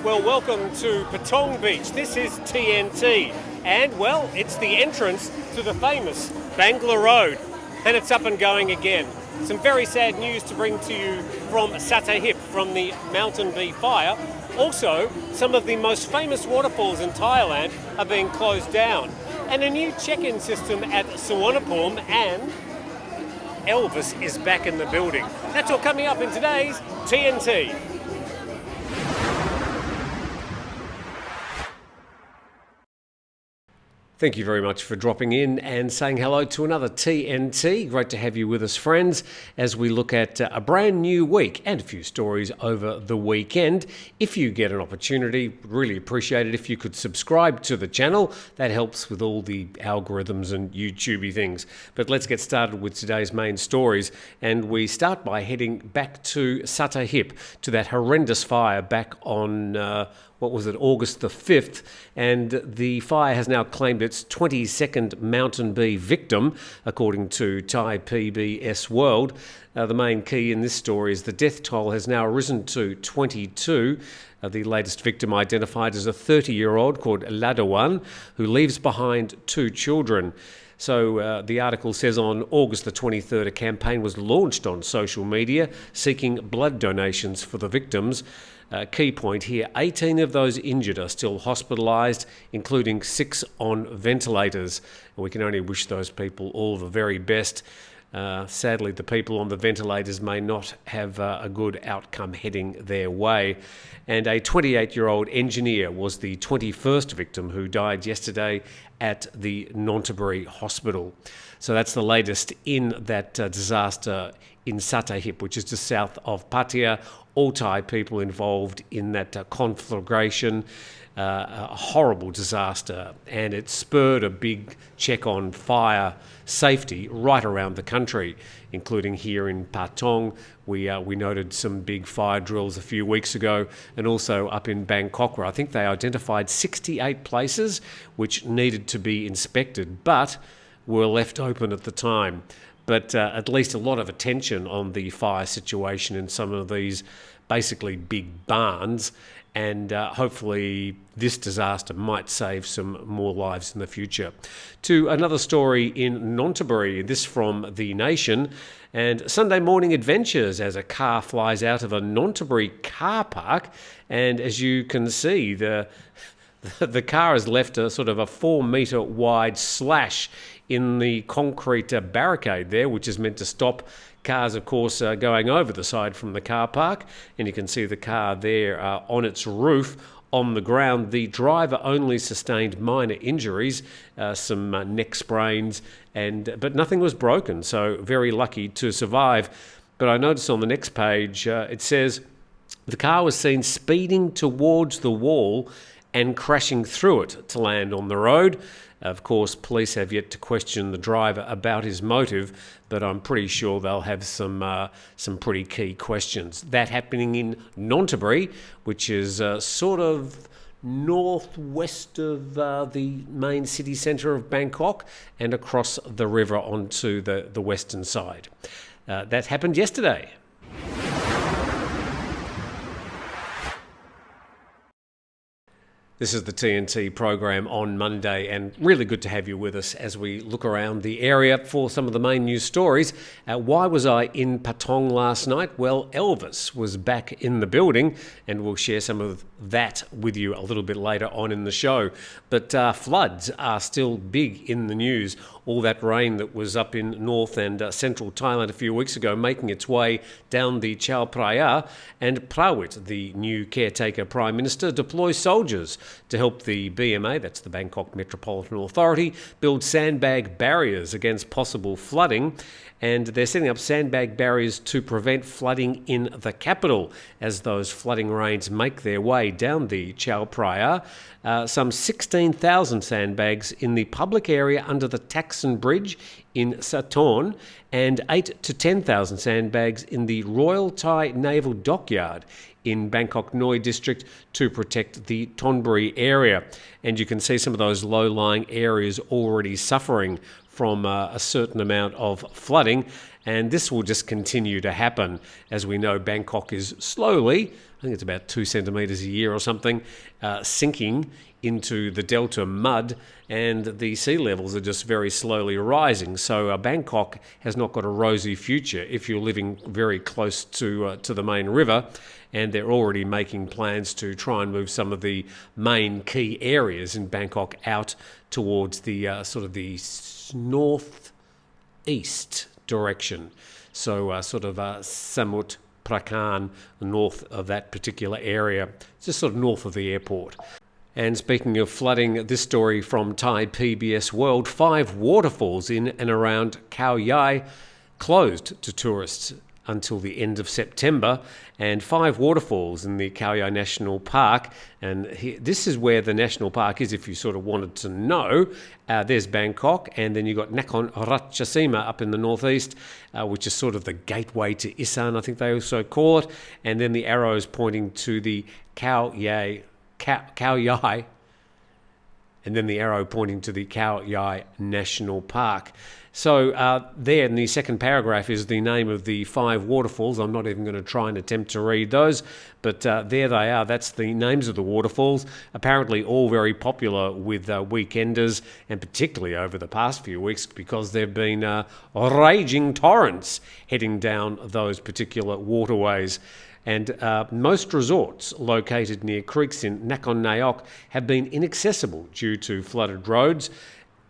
Well, welcome to Patong Beach. This is TNT, and well, it's the entrance to the famous Bangla Road, and it's up and going again. Some very sad news to bring to you from Satahip, from the Mountain Bee fire. Also, some of the most famous waterfalls in Thailand are being closed down, and a new check-in system at Suvarnabhumi, and Elvis is back in the building. That's all coming up in today's TNT. Thank you very much for dropping in and saying hello to another TNT. Great to have you with us, friends, as we look at a brand new week and a few stories over the weekend. If you get an opportunity, really appreciate it if you could subscribe to the channel. That helps with all the algorithms and YouTubey things. But let's get started with today's main stories. And we start by heading back to Satahip, to that horrendous fire back on August the 5th, and the fire has now claimed its 22nd mountain bee victim, according to Thai PBS World. The main key in this story is the death toll has now risen to 22. The latest victim identified as a 30-year-old called Ladawan, who leaves behind 2 children. So the article says on August the 23rd, a campaign was launched on social media seeking blood donations for the victims. Key point here, 18 of those injured are still hospitalised, including 6 on ventilators. And we can only wish those people all the very best. Sadly, the people on the ventilators may not have a good outcome heading their way. And a 28-year-old engineer was the 21st victim who died yesterday at the Nonthaburi Hospital. So that's the latest in that disaster in Satahip, which is just south of Pattaya. All Thai people involved in that conflagration, a horrible disaster, and it spurred a big check on fire safety right around the country, including here in Patong. We noted some big fire drills a few weeks ago, and also up in Bangkok, where I think they identified 68 places which needed to be inspected, but were left open at the time. But at least a lot of attention on the fire situation in some of these basically big barns, and hopefully this disaster might save some more lives in the future. To another story in Nonthaburi, this from The Nation, and Sunday morning adventures as a car flies out of a Nonthaburi car park, and as you can see, the car has left a sort of a 4-metre wide slash in the concrete barricade there, which is meant to stop cars, of course, going over the side from the car park. And you can see the car there on its roof on the ground. The driver only sustained minor injuries, some neck sprains, but nothing was broken, so very lucky to survive. But I noticed on the next page, it says, the car was seen speeding towards the wall and crashing through it to land on the road. Of course, police have yet to question the driver about his motive, but I'm pretty sure they'll have some pretty key questions. That happening in Nonthaburi, which is sort of northwest of the main city centre of Bangkok, and across the river onto the western side. That happened yesterday. This is the TNT program on Monday, and really good to have you with us as we look around the area for some of the main news stories. Why was I in Patong last night? Well, Elvis was back in the building, and we'll share some of that with you a little bit later on in the show. But floods are still big in the news. All that rain that was up in north and central Thailand a few weeks ago, making its way down the Chao Phraya, and Prawit, the new caretaker Prime Minister, deploys soldiers to help the BMA, that's the Bangkok Metropolitan Authority, build sandbag barriers against possible flooding. And they're setting up sandbag barriers to prevent flooding in the capital as those flooding rains make their way down the Chao Phraya. Some 16,000 sandbags in the public area under the Taksan Bridge in Satorn, and 8 to 10,000 sandbags in the Royal Thai Naval Dockyard in Bangkok Noi district to protect the Thonburi area. And you can see some of those low-lying areas already suffering from a certain amount of flooding, and this will just continue to happen. As we know, Bangkok is slowly, think it's about 2 centimetres a year or something, sinking into the delta mud, and the sea levels are just very slowly rising. So Bangkok has not got a rosy future if you're living very close to the main river, and they're already making plans to try and move some of the main key areas in Bangkok out towards the sort of the northeast direction. So Samut Prakan, north of that particular area, just sort of north of the airport. And speaking of flooding, this story from Thai PBS World, 5 waterfalls in and around Khao Yai closed to tourists until the end of September, and 5 waterfalls in the Khao Yai National Park. And this is where the national park is, if you sort of wanted to know. There's Bangkok, and then you've got Nakhon Ratchasima up in the northeast, which is sort of the gateway to Isan, I think they also call it. And then the arrows pointing to the Khao Yai, and then the arrow pointing to the Khao Yai National Park. So there in the second paragraph is the name of the 5 waterfalls. I'm not even going to try and attempt to read those, but there they are. That's the names of the waterfalls. Apparently all very popular with weekenders, and particularly over the past few weeks, because there have been raging torrents heading down those particular waterways. And most resorts located near creeks in Nakhon Nayok have been inaccessible due to flooded roads.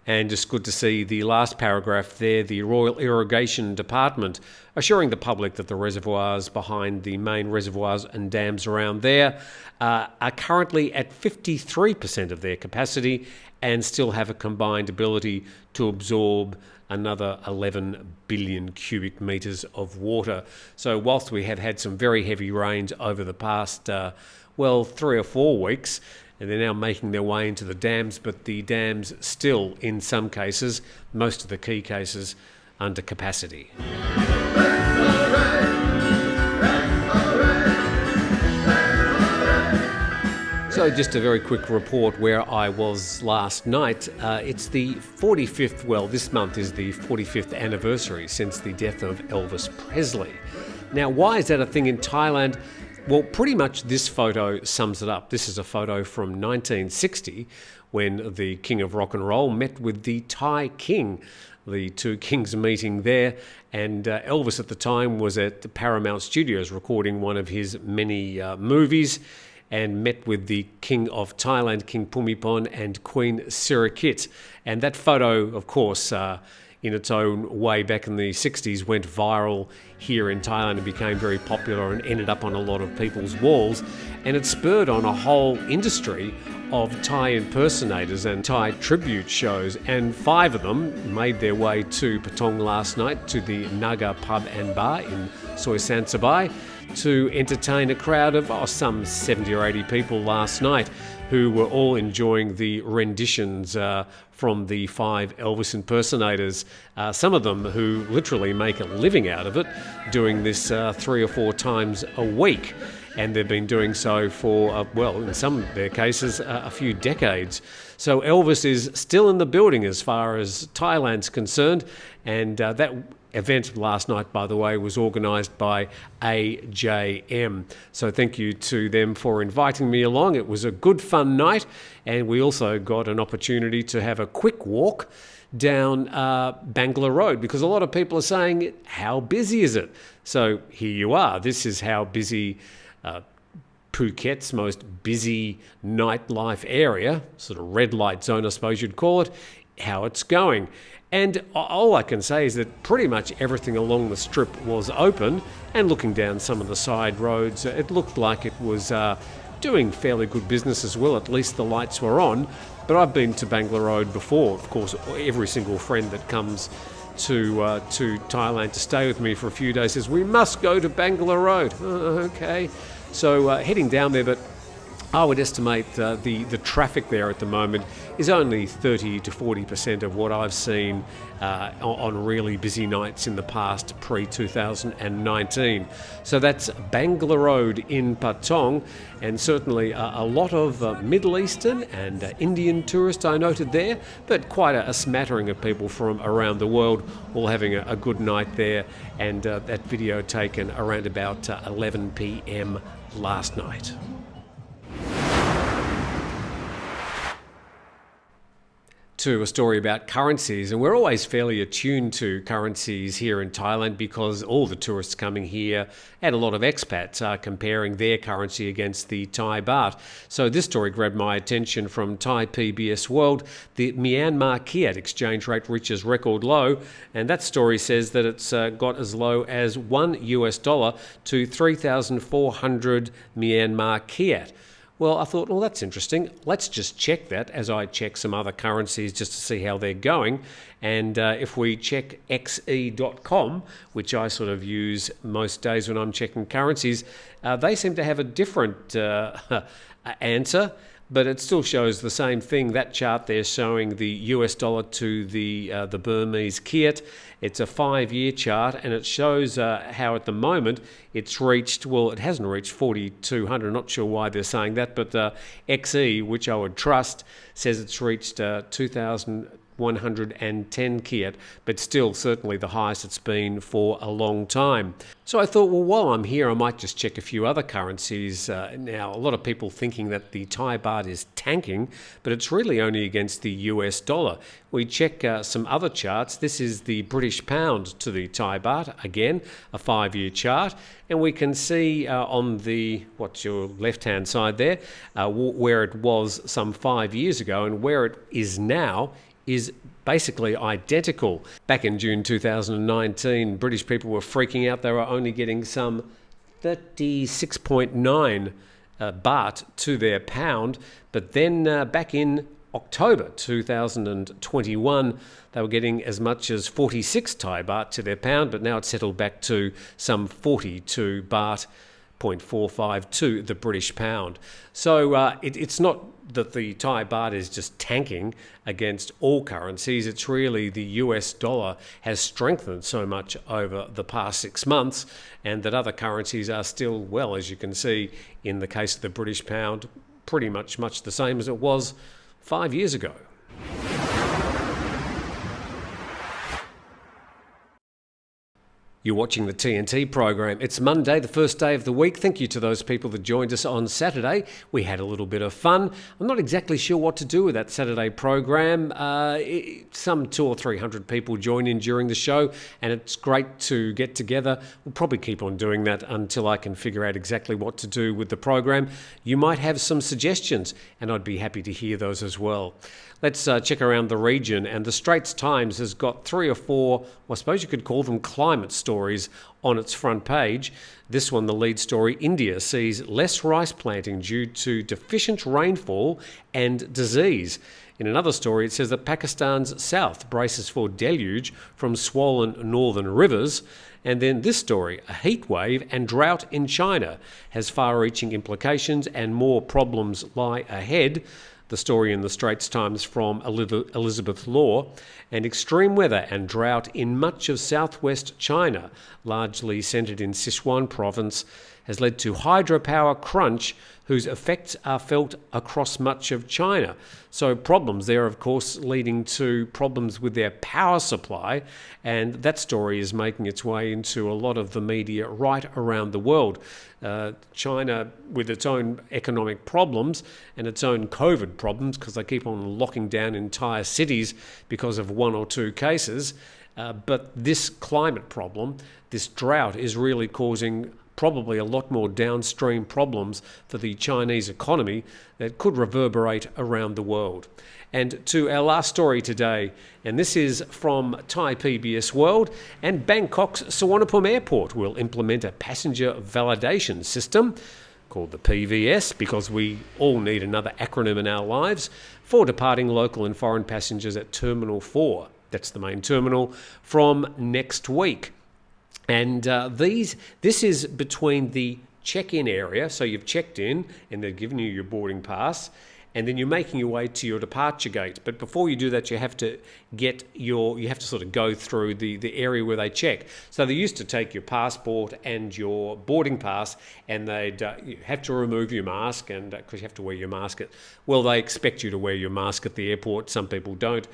And just good to see the last paragraph there, the Royal Irrigation Department assuring the public that the reservoirs behind the main reservoirs and dams around there are currently at 53% of their capacity and still have a combined ability to absorb another 11 billion cubic metres of water. So whilst we have had some very heavy rains over the past, 3 or 4 weeks, and they're now making their way into the dams, but the dams still, in some cases, most of the key cases, under capacity. So just a very quick report where I was last night. It's the 45th, this month is the 45th anniversary since the death of Elvis Presley. Now, why is that a thing in Thailand? Well, pretty much this photo sums it up. This is a photo from 1960 when the King of Rock and Roll met with the Thai King, the two kings meeting there. And Elvis at the time was at the Paramount Studios recording one of his many movies, and met with the King of Thailand, King Bhumibol, and Queen Sirikit. And that photo, of course, in its own way back in the 60s, went viral here in Thailand and became very popular and ended up on a lot of people's walls. And it spurred on a whole industry of Thai impersonators and Thai tribute shows. And 5 of them made their way to Patong last night, to the Naga Pub and Bar in Soi San Sabai, to entertain a crowd of some 70 or 80 people last night, who were all enjoying the renditions from the 5 Elvis impersonators, some of them who literally make a living out of it, doing this 3 or 4 times a week. And they've been doing so for, in some of their cases, a few decades. So Elvis is still in the building as far as Thailand's concerned, and that event last night, by the way, was organised by AJM. So thank you to them for inviting me along. It was a good fun night, and we also got an opportunity to have a quick walk down Bangla Road, because a lot of people are saying, how busy is it? So here you are. This is how busy Phuket's most busy nightlife area, sort of red light zone I suppose you'd call it, how it's going. And all I can say is that pretty much everything along the strip was open, and looking down some of the side roads, it looked like it was doing fairly good business as well. At least the lights were on. But I've been to Bangla Road before. Of course, every single friend that comes to Thailand to stay with me for a few days says, we must go to Bangla Road. Okay. So heading down there, but I would estimate the traffic there at the moment is only 30 to 40% of what I've seen on really busy nights in the past, pre-2019. So that's Bangla Road in Patong, and certainly a lot of Middle Eastern and Indian tourists I noted there, but quite a smattering of people from around the world all having a good night there, and that video taken around about 11 p.m. last night. To a story about currencies, and we're always fairly attuned to currencies here in Thailand because all the tourists coming here and a lot of expats are comparing their currency against the Thai baht. So this story grabbed my attention from Thai PBS World. The Myanmar kyat exchange rate reaches record low, and that story says that it's got as low as $1 to 3,400 Myanmar kyat. Well, I thought, well, that's interesting. Let's just check that as I check some other currencies just to see how they're going. And if we check xe.com, which I sort of use most days when I'm checking currencies, they seem to have a different answer, but it still shows the same thing. That chart there showing the US dollar to the Burmese kyat. It's a 5-year chart, and it shows how at the moment it's reached, well, it hasn't reached 4,200. I'm not sure why they're saying that, but XE, which I would trust, says it's reached 2,110 kyat, but still certainly the highest it's been for a long time. So I thought, well, while I'm here, I might just check a few other currencies. Now, a lot of people thinking that the Thai baht is tanking, but it's really only against the US dollar. We check some other charts. This is the British pound to the Thai baht, again, a 5-year chart. And we can see on the, what's your left-hand side there, where it was some 5 years ago and where it is now is basically identical. Back in June 2019, British people were freaking out. They were only getting some 36.9 baht to their pound. But then back in October 2021, they were getting as much as 46 Thai baht to their pound, but now it's settled back to some 42 baht 0.45 to the British pound. So it's not that the Thai baht is just tanking against all currencies. It's really the US dollar has strengthened so much over the past 6 months, and that other currencies are still, well, as you can see in the case of the British pound, pretty much the same as it was 5 years ago. You're watching the TNT program. It's Monday, the first day of the week. Thank you to those people that joined us on Saturday. We had a little bit of fun. I'm not exactly sure what to do with that Saturday program. Some 200 or 300 people join in during the show, and it's great to get together. We'll probably keep on doing that until I can figure out exactly what to do with the program. You might have some suggestions, and I'd be happy to hear those as well. Let's check around the region, and the Straits Times has got 3 or 4, well, I suppose you could call them climate stories on its front page. This one, the lead story, India sees less rice planting due to deficient rainfall and disease. In another story, it says that Pakistan's south braces for deluge from swollen northern rivers. And then this story, a heat wave and drought in China has far-reaching implications and more problems lie ahead. The story in the Straits Times from Elizabeth Law, and extreme weather and drought in much of southwest China, largely centred in Sichuan province, has led to hydropower crunch whose effects are felt across much of China. So problems there, of course, leading to problems with their power supply, and that story is making its way into a lot of the media right around the world. China, with its own economic problems and its own COVID problems, because they keep on locking down entire cities because of 1 or 2 cases, but this climate problem, this drought, is really causing probably a lot more downstream problems for the Chinese economy that could reverberate around the world. And to our last story today, and this is from Thai PBS World, and Bangkok's Suvarnabhumi Airport will implement a passenger validation system called the PVS, because we all need another acronym in our lives, for departing local and foreign passengers at Terminal 4. That's the main terminal, from next week. And this is between the check-in area. So you've checked in and they've given you your boarding pass, and then you're making your way to your departure gate. But before you do that, you have to sort of go through the area where they check. So they used to take your passport and your boarding pass, and they'd you have to remove your mask, and because you have to wear your mask they expect you to wear your mask at the airport. Some people don't.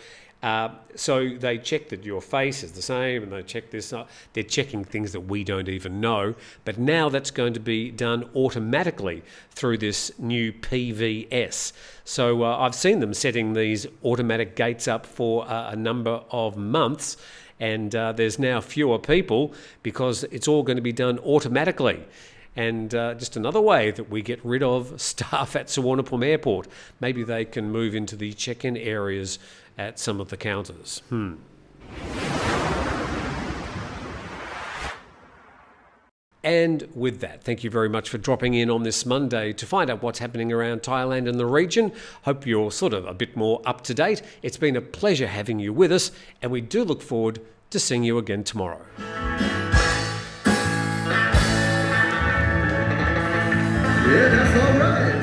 So they check that your face is the same, and they check this. They're checking things that we don't even know. But now that's going to be done automatically through this new PVS. So I've seen them setting these automatic gates up for a number of months, and there's now fewer people because it's all going to be done automatically. And just another way that we get rid of staff at Suvarnabhumi Airport. Maybe they can move into the check-in areas at some of the counters. And with that, thank you very much for dropping in on this Monday to find out what's happening around Thailand and the region. Hope you're sort of a bit more up to date. It's been a pleasure having you with us, and we do look forward to seeing you again tomorrow. Yeah, that's all right.